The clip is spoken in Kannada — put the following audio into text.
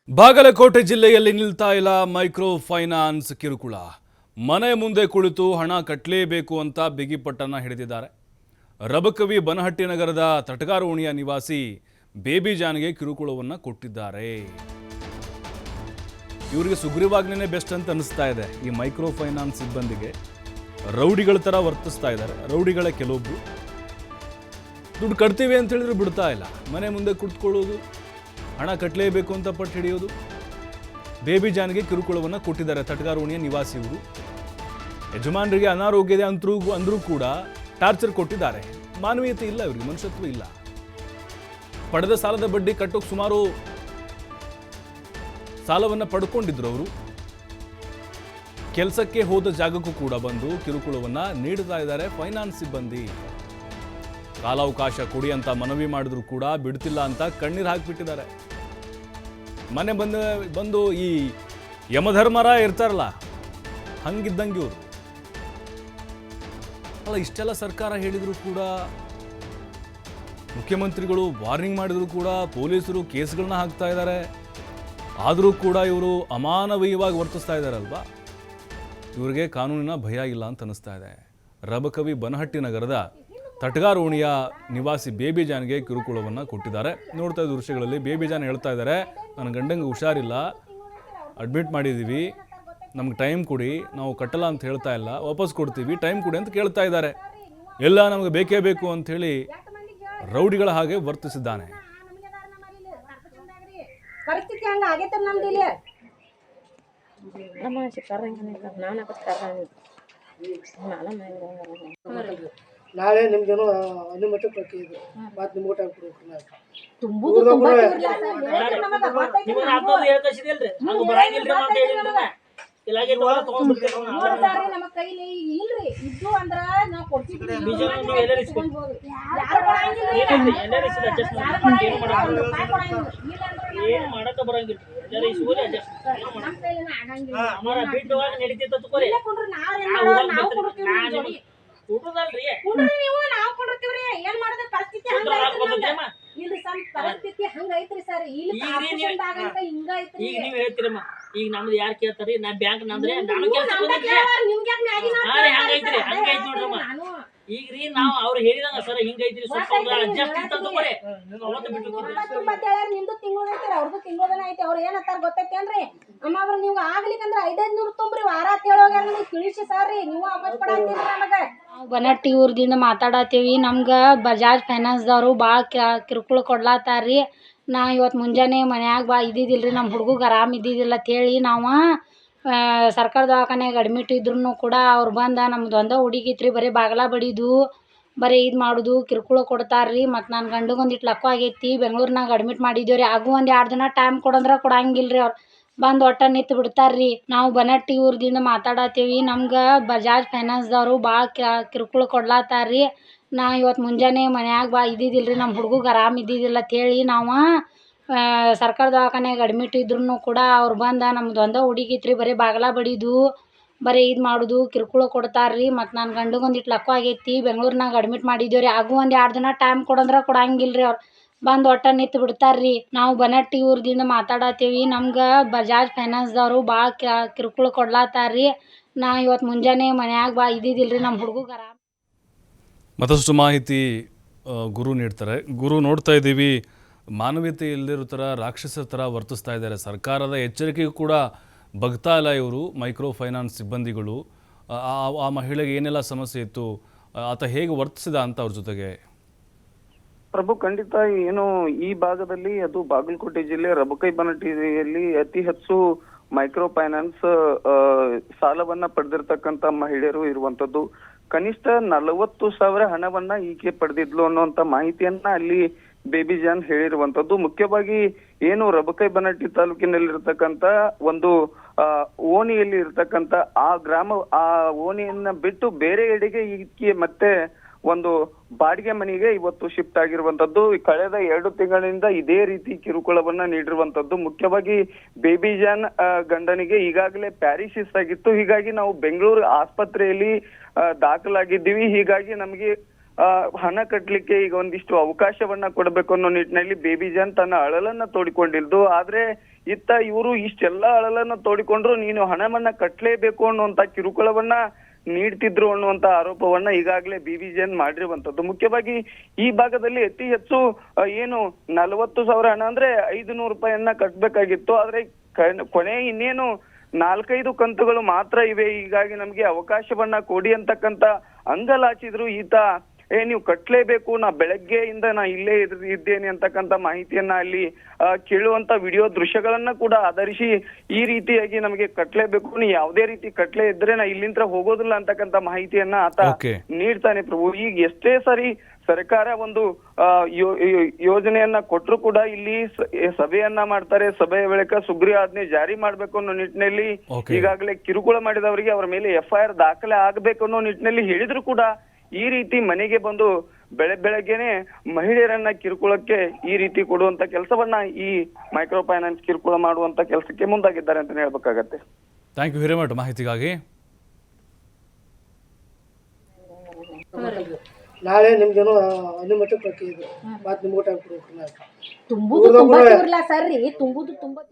ಬಾಗಲಕೋಟೆ ಜಿಲ್ಲೆಯಲ್ಲಿ ನಿಲ್ತಾ ಇಲ್ಲ ಮೈಕ್ರೋ ಫೈನಾನ್ಸ್ ಕಿರುಕುಳ. ಮನೆ ಮುಂದೆ ಕುಳಿತು ಹಣ ಕಟ್ಟಲೇಬೇಕು ಅಂತ ಬಿಗಿಪಟ್ಟನ್ನು ಹಿಡಿದಿದ್ದಾರೆ. ರಬಕವಿ ಬನಹಟ್ಟಿ ನಗರದ ತಟಗಾರು ಓಣಿಯ ನಿವಾಸಿ ಬೇಬಿ ಜಾನ್ಗೆ ಕಿರುಕುಳವನ್ನು ಕೊಟ್ಟಿದ್ದಾರೆ. ಇವರಿಗೆ ಸುಗ್ರೀವಾಜ್ಞೆನೇ ಬೆಸ್ಟ್ ಅಂತ ಅನಿಸ್ತಾ ಇದೆ. ಈ ಮೈಕ್ರೋ ಫೈನಾನ್ಸ್ ಸಿಬ್ಬಂದಿಗೆ ರೌಡಿಗಳ ಥರ ವರ್ತಿಸ್ತಾ ಇದ್ದಾರೆ. ರೌಡಿಗಳ ಕೆಲವೊಬ್ರು ದುಡ್ಡು ಕಟ್ತೀವಿ ಅಂತ ಹೇಳಿದ್ರು ಬಿಡ್ತಾ ಇಲ್ಲ. ಮನೆ ಮುಂದೆ ಕುಳಿತುಕೊಳ್ಳೋದು, ಹಣ ಕಟ್ಟಲೇಬೇಕು ಅಂತ ಪಟ್ಟು ಹಿಡಿಯೋದು. ಬೇಬಿ ಜಾನ್ಗೆ ಕಿರುಕುಳವನ್ನು ಕೊಟ್ಟಿದ್ದಾರೆ ತಟಗಾರು ಓಣಿಯ ನಿವಾಸಿಯವರು. ಯಜಮಾನರಿಗೆ ಅನಾರೋಗ್ಯ ಇದೆ ಅಂದ್ರೂ ಕೂಡ ಟಾರ್ಚರ್ ಕೊಟ್ಟಿದ್ದಾರೆ. ಮಾನವೀಯತೆ ಇಲ್ಲ, ಇವರಿಗೆ ಮನುಷ್ಯತ್ವ ಇಲ್ಲ. ಪಡೆದ ಸಾಲದ ಬಡ್ಡಿ ಕಟ್ಟೋಕೆ ಸುಮಾರು ಸಾಲವನ್ನು ಪಡ್ಕೊಂಡಿದ್ರು ಅವರು. ಕೆಲಸಕ್ಕೆ ಹೋದ ಜಾಗಕ್ಕೂ ಕೂಡ ಬಂದು ಕಿರುಕುಳವನ್ನು ನೀಡ್ತಾ ಇದ್ದಾರೆ ಫೈನಾನ್ಸ್ ಸಿಬ್ಬಂದಿ. ಕಾಲಾವಕಾಶ ಕೊಡಿ ಅಂತ ಮನವಿ ಮಾಡಿದ್ರು ಕೂಡ ಬಿಡ್ತಿಲ್ಲ ಅಂತ ಕಣ್ಣೀರು ಹಾಕಿಬಿಟ್ಟಿದ್ದಾರೆ. ಮನೆ ಬಂದು ಈ ಯಮಧರ್ಮರ ಇರ್ತಾರಲ್ಲ, ಹಂಗಿದ್ದಂಗೆ ಇವರು. ಅಲ್ಲ, ಇಷ್ಟೆಲ್ಲ ಸರ್ಕಾರ ಹೇಳಿದ್ರು ಕೂಡ, ಮುಖ್ಯಮಂತ್ರಿಗಳು ವಾರ್ನಿಂಗ್ ಮಾಡಿದ್ರು ಕೂಡ, ಪೊಲೀಸರು ಕೇಸ್ಗಳನ್ನ ಹಾಕ್ತಾ ಇದ್ದಾರೆ. ಆದರೂ ಕೂಡ ಇವರು ಅಮಾನವೀಯವಾಗಿ ವರ್ತಿಸ್ತಾ ಇದ್ದಾರಲ್ವಾ. ಇವರಿಗೆ ಕಾನೂನಿನ ಭಯ ಇಲ್ಲ ಅಂತ ಅನಿಸ್ತಾ ಇದೆ. ರಬಕವಿ ಬನಹಟ್ಟಿ ನಗರದ ತಟಗಾರು ಓಣಿಯ ನಿವಾಸಿ ಬೇಬಿ ಜಾನ್ಗೆ ಕಿರುಕುಳವನ್ನು ಕೊಟ್ಟಿದ್ದಾರೆ. ನೋಡ್ತಾ ಇದ್ದ ದೃಶ್ಯಗಳಲ್ಲಿ ಬೇಬಿ ಜಾನ್ ಹೇಳ್ತಾ ಇದ್ದಾರೆ, ನನ್ನ ಗಂಡಂಗೆ ಹುಷಾರಿಲ್ಲ, ಅಡ್ಮಿಟ್ ಮಾಡಿದ್ದೀವಿ, ನಮ್ಗೆ ಟೈಮ್ ಕೊಡಿ, ನಾವು ಕಟ್ಟಲ್ಲ ಅಂತ ಹೇಳ್ತಾ ಇಲ್ಲ, ವಾಪಸ್ ಕೊಡ್ತೀವಿ, ಟೈಮ್ ಕೊಡಿ ಅಂತ ಕೇಳ್ತಾ ಇದ್ದಾರೆ. ಎಲ್ಲ ನಮಗೆ ಬೇಕೇ ಬೇಕು ಅಂಥೇಳಿ ರೌಡಿಗಳ ಹಾಗೆ ವರ್ತಿಸಿದ್ದಾನೆ. ಪರಿಸ್ಥಿತಿ ಹಂಗ ಆಗೈತೆ ನಮ್ದಿಲ್ಲಿ. ನಾಳೆ ನಿಮ್ಗೇನೋ ಅನುಮತಿ ಪ್ರತಿ ಇದೆ, ಮತ್ತೆ ನಿಮ್ಗೆ ಟೈಮ್ ಕೊಡ್ಬೇಕು. ನಮ್ಮ ಕೈಲಿ ಇಲ್ರಿ, ಇದ್ದು ಅಂದ್ರ ನಾವ್ ಕೊಡ್ತಿದ್ವಿ. ಏನ್ ಮಾಡೋದು, ಪರಿಸ್ಥಿತಿ ಇಲ್ಲಿ ಪರಿಸ್ಥಿತಿ ಹಂಗ ಐತ್ರಿ ಸರ್. ಇಲ್ಲಿ ಹಿಂಗ ಐತ್ರಿ. ಈಗ ನೀವ್ ಹೇಳ್ತೀರಮ್ಮ, ಈಗ ನಮ್ದು ಯಾರು ಕೇಳ್ತಾರಿ, ನಾ ಬ್ಯಾಂಕ್ ನಂದ್ರೆ ನಾನು ಹಂಗೈತಿ ನೋಡ್ರಮ್ಮ. ಈಗ ರೀ ನಾವು ಅವ್ರು ಹೇಳಿದಂಗ ಸರ್ ಹಿಂಗೈತ್ರಿ, ಸ್ವಲ್ಪ ಅಡ್ಜಸ್ಟ್ ಅಂತ ತಗೋರಿ. ನಿಮ್ದು ತಿಂಗಳ ಐತಿ, ಅವ್ರದ್ದು ತಿಂಗಳದನ ಐತಿ. ಅವ್ರ ಏನಂತಾರ ಗೊತ್ತೈತೇನ್ರಿ, ಅಮ್ಮ ನೀವು ಆಗ್ಲಿಕ್ಕಂದ್ರ 500 ತುಂಬ್ರಿ, ವಾರ ಹೇಳೋಗ್ಯಾರ ನಮಗೆ ತಿಳಿಸಿ ಸಾರ್ರಿ, ನೀವು ವಾಪಸ್ ಕೊಡಂತೀರಿ ನಮಗ. ನಾವು ಬನಟ್ಟಿ ಊರ್ದಿಂದ ಮಾತಾಡತ್ತೀವಿ. ನಮ್ಗೆ ಬಜಾಜ್ ಫೈನಾನ್ಸ್ದವರು ಭಾಳ ಕಿರುಕುಳ ಕೊಡ್ಲಾತಾರ್ರಿ. ನಾ ಇವತ್ತು ಮುಂಜಾನೆ ಮನ್ಯಾಗ ಇದ್ದಿದ್ದಿಲ್ರಿ, ನಮ್ಮ ಹುಡುಗಗೆ ಆರಾಮ ಇದ್ದಿದ್ದಿಲ್ಲ ಅಂತೇಳಿ ನಾವು ಸರ್ಕಾರ ದವಾಖಾನ್ಯಾಗ ಅಡ್ಮಿಟ್ ಇದ್ರೂ ಕೂಡ ಅವ್ರು ಬಂದು ನಮ್ದು ಒಂದೇ ಹುಡುಗಿತ್ರಿ, ಬರೀ ಬಾಗಲ ಬಡಿದು ಬರೀ ಇದು ಮಾಡೋದು, ಕಿರುಕುಳ ಕೊಡ್ತಾರ್ರಿ. ಮತ್ತು ನನ್ನ ಗಂಡಗೆ ಒಂದಿಟ್ಟು ಲಕ್ವ ಆಗೈತಿ, ಬೆಂಗ್ಳೂರ್ನಾಗ ಅಡ್ಮಿಟ್ ಮಾಡಿದ್ದೇವೆ ರೀ. ಆಗೂ ಒಂದು 2 ದಿನ ಟೈಮ್ ಕೊಡಂದ್ರೆ ಕೊಡಂಗಿಲ್ರಿ. ಅವ್ರು ಬಂದು ಒಟ್ಟ ನಿಂತು ಬಿಡ್ತಾರ್ರಿ. ನಾವು ಬನಟ್ಟಿ ಊರ್ದಿಂದ ಮಾತಾಡತ್ತೀವಿ. ನಮ್ಗೆ ಬಜಾಜ್ ಫೈನಾನ್ಸ್ದವರು ಭಾಳ ಕಿರುಕುಳ ಕೊಡ್ಲಾತಾರ್ರಿ. ನಾ ಇವತ್ತು ಮುಂಜಾನೆ ಮನ್ಯಾಗ ಇದ್ದಿದ್ದಿಲ್ರಿ, ನಮ್ಮ ಹುಡುಗಗೆ ಆರಾಮ ಇದ್ದಿದ್ದಿಲ್ಲ ಅಂತೇಳಿ ನಾವು ಸರ್ಕಾರ ದವಾಖಾನ್ಯಾಗ ಅಡ್ಮಿಟ್ ಇದ್ರೂ ಕೂಡ ಅವ್ರು ಬಂದು ನಮ್ದು ಒಂದೇ ಹುಡುಗಿತ್ರಿ, ಬರೀ ಬಾಗಲ ಬಡಿದು ಬರೀ ಇದು ಮಾಡೋದು, ಕಿರುಕುಳ ಕೊಡ್ತಾರ್ರಿ. ಮತ್ತು ನನ್ನ ಗಂಡಗೆ ಒಂದಿಟ್ಟು ಲಕ್ವ ಆಗೈತಿ, ಬೆಂಗ್ಳೂರ್ನಾಗ ಅಡ್ಮಿಟ್ ಮಾಡಿದ್ದೇವೆ ರೀ. ಆಗೂ ಒಂದು 2 ದಿನ ಟೈಮ್ ಕೊಡಂದ್ರೆ ಕೊಡಂಗಿಲ್ರಿ. ಅವ್ರು ಬಂದು ಒಟ್ಟ ನಿಂತು ಬಿಡ್ತಾರ್ರಿ. ನಾವು ಬನಟ್ಟಿ ಊರ್ದಿಂದ ಮಾತಾಡತ್ತೀವಿ. ನಮ್ಗೆ ಬಜಾಜ್ ಫೈನಾನ್ಸ್ದವರು ಭಾಳ ಕಿರುಕುಳ ಕೊಡ್ಲಾತಾರ್ರಿ. ನಾ ಇವತ್ತು ಮುಂಜಾನೆ ಮನ್ಯಾಗ ಇದ್ದಿದ್ದಿಲ್ರಿ, ನಮ್ಮ ಹುಡುಗಗೆ ಆರಾಮ. ಮತ್ತಷ್ಟು ಮಾಹಿತಿ ಗುರು ನೀಡ್ತಾರೆ. ಗುರು, ನೋಡ್ತಾ ಇದ್ದೀವಿ, ಮಾನವೀಯತೆ ಇಲ್ಲದಿರೋ ಥರ ರಾಕ್ಷಸರ ಥರ ವರ್ತಿಸ್ತಾ ಇದ್ದಾರೆ. ಸರ್ಕಾರದ ಎಚ್ಚರಿಕೆಗೂ ಕೂಡ ಬಗ್ತಾ ಇಲ್ಲ ಇವರು ಮೈಕ್ರೋ ಫೈನಾನ್ಸ್ ಸಿಬ್ಬಂದಿಗಳು. ಆ ಮಹಿಳೆಗೆ ಏನೆಲ್ಲ ಸಮಸ್ಯೆ ಇತ್ತು, ಆತ ಹೇಗೆ ವರ್ತಿಸಿದ ಅಂತ ಅವ್ರ ಜೊತೆಗೆ. ಪ್ರಭು, ಖಂಡಿತ ಏನು ಈ ಭಾಗದಲ್ಲಿ, ಅದು ಬಾಗಲಕೋಟೆ ಜಿಲ್ಲೆ ರಬಕೈ ಬನಹಟ್ಟಿಯಲ್ಲಿ ಅತಿ ಹೆಚ್ಚು ಮೈಕ್ರೋ ಫೈನಾನ್ಸ್ ಸಾಲವನ್ನ ಪಡೆದಿರ್ತಕ್ಕಂಥ ಮಹಿಳೆಯರು ಇರುವಂತದ್ದು. ಕನಿಷ್ಠ 40,000 ಹಣವನ್ನ ಈಕೆ ಪಡೆದಿದ್ಲು ಅನ್ನುವಂತ ಮಾಹಿತಿಯನ್ನ ಅಲ್ಲಿ ಬೇಬಿ ಜಾನ್ ಹೇಳಿರುವಂತದ್ದು. ಮುಖ್ಯವಾಗಿ ಏನು ರಬಕೈ ಬನಹಟ್ಟಿ ತಾಲೂಕಿನಲ್ಲಿರ್ತಕ್ಕಂಥ ಒಂದು ಓಣಿಯಲ್ಲಿ ಇರ್ತಕ್ಕಂಥ ಆ ಓಣಿಯನ್ನ ಬಿಟ್ಟು ಬೇರೆ ಎಡೆಗೆ ಈಕೆ ಮತ್ತೆ ಒಂದು ಬಾಡಿಗೆ ಮನೆಗೆ ಇವತ್ತು ಶಿಫ್ಟ್ ಆಗಿರುವಂತದ್ದು. ಕಳೆದ 2 ತಿಂಗಳಿಂದ ಇದೇ ರೀತಿ ಕಿರುಕುಳವನ್ನ ನೀಡಿರುವಂತದ್ದು. ಮುಖ್ಯವಾಗಿ ಬೇಬಿ ಜಾನ್ ಗಂಡನಿಗೆ ಈಗಾಗಲೇ ಪ್ಯಾರಿಸಿಸ್ ಆಗಿತ್ತು. ಹೀಗಾಗಿ ನಾವು ಬೆಂಗಳೂರು ಆಸ್ಪತ್ರೆಯಲ್ಲಿ ದಾಖಲಾಗಿದ್ದೀವಿ. ಹೀಗಾಗಿ ನಮಗೆ ಹಣ ಕಟ್ಲಿಕ್ಕೆ ಈಗ ಒಂದಿಷ್ಟು ಅವಕಾಶವನ್ನ ಕೊಡಬೇಕು ಅನ್ನೋ ನಿಟ್ಟಿನಲ್ಲಿ ಬೇಬಿ ಜಾನ್ ತನ್ನ ಅಳಲನ್ನ ತೋಡಿಕೊಂಡಿದ್ದು. ಆದ್ರೆ ಇತ್ತ ಇವರು ಇಷ್ಟೆಲ್ಲ ಅಳಲನ್ನ ತೋಡಿಕೊಂಡ್ರು ನೀನು ಹಣವನ್ನ ಕಟ್ಲೇಬೇಕು ಅನ್ನುವಂತ ಕಿರುಕುಳವನ್ನ ನೀಡ್ತಿದ್ರು ಅನ್ನುವಂತ ಆರೋಪವನ್ನ ಈಗಾಗಲೇ ಬೇಬಿ ಜಾನ್ ಮಾಡಿರುವಂತದ್ದು. ಮುಖ್ಯವಾಗಿ ಈ ಭಾಗದಲ್ಲಿ ಅತಿ ಹೆಚ್ಚು ಏನು 40,000 ಹಣ ಅಂದ್ರೆ 500 ರೂಪಾಯಿಯನ್ನ ಕಟ್ಬೇಕಾಗಿತ್ತು. ಆದ್ರೆ ಕೊನೆ ಇನ್ನೇನು 4-5 ಕಂತುಗಳು ಮಾತ್ರ ಇವೆ, ಹೀಗಾಗಿ ನಮ್ಗೆ ಅವಕಾಶವನ್ನ ಕೊಡಿ ಅಂತಕ್ಕಂತ ಅಂಗಲಾಚಿದ್ರು ಈತ. ನೀವು ಕಟ್ಲೇಬೇಕು, ನಾ ಬೆಳಗ್ಗೆಯಿಂದ ನಾ ಇಲ್ಲೇ ಇದ್ದೇನೆ ಅಂತಕ್ಕಂತ ಮಾಹಿತಿಯನ್ನ ಅಲ್ಲಿ ಕೇಳುವಂತ ವಿಡಿಯೋ ದೃಶ್ಯಗಳನ್ನ ಕೂಡ ಆಧರಿಸಿ ಈ ರೀತಿಯಾಗಿ ನಮಗೆ ಕಟ್ಲೇಬೇಕು, ನೀ ಯಾವುದೇ ರೀತಿ ಕಟ್ಲೆ ಇದ್ರೆ ನಾ ಇಲ್ಲಿಂದ ಹೋಗೋದಿಲ್ಲ ಅಂತಕ್ಕಂತ ಮಾಹಿತಿಯನ್ನ ಆತ ನೀಡ್ತಾನೆ ಪ್ರಭು. ಈಗ ಎಷ್ಟೇ ಸರಿ ಸರ್ಕಾರ ಒಂದು ಯೋಜನೆಯನ್ನ ಕೊಟ್ಟರು ಕೂಡ ಇಲ್ಲಿ ಸಭೆಯನ್ನ ಮಾಡ್ತಾರೆ. ಸಭೆಯ ಬಳಿಕ ಸುಗ್ರೀವ ಆಜ್ಞೆ ಜಾರಿ ಮಾಡ್ಬೇಕು ಅನ್ನೋ ನಿಟ್ಟಿನಲ್ಲಿ ಈಗಾಗಲೇ ಕಿರುಕುಳ ಮಾಡಿದವರಿಗೆ ಅವರ ಮೇಲೆ FIR ದಾಖಲೆ ಆಗ್ಬೇಕು ಅನ್ನೋ ನಿಟ್ಟಿನಲ್ಲಿ ಹೇಳಿದ್ರು ಕೂಡ ಈ ರೀತಿ ಮನೆಗೆ ಬಂದು ಬೆಳಗ್ಗೆನೆ ಮಹಿಳೆಯರನ್ನ ಕಿರುಕುಳಕ್ಕೆ ಈ ರೀತಿ ಕೊಡುವಂತ ಕೆಲಸವನ್ನ ಈ ಮೈಕ್ರೋ ಫೈನಾನ್ಸ್ ಕಿರುಕುಳ ಮಾಡುವಂತ ಕೆಲಸಕ್ಕೆ ಮುಂದಾಗಿದ್ದಾರೆ ಅಂತ ಹೇಳ್ಬೇಕಾಗತ್ತೆ. ಥ್ಯಾಂಕ್ ಯು ವೆರಿ ಮಚ್ ಮಾಹಿತಿಗಾಗಿ. ನಾಳೆ ನಿಮ್ಗೇನೋ ಅನುಮತಿ ಪ್ರಕ್ರಿಯೆ ಇದೆ, ಮತ್ತೆ ನಿಮ್ಗೂ ಟೈಮ್ ಕೊಡ್ಬೇಕು. ತುಂಬುದು ತುಂಬಾ ಸರ್ ರೀ, ತುಂಬುದು ತುಂಬಾ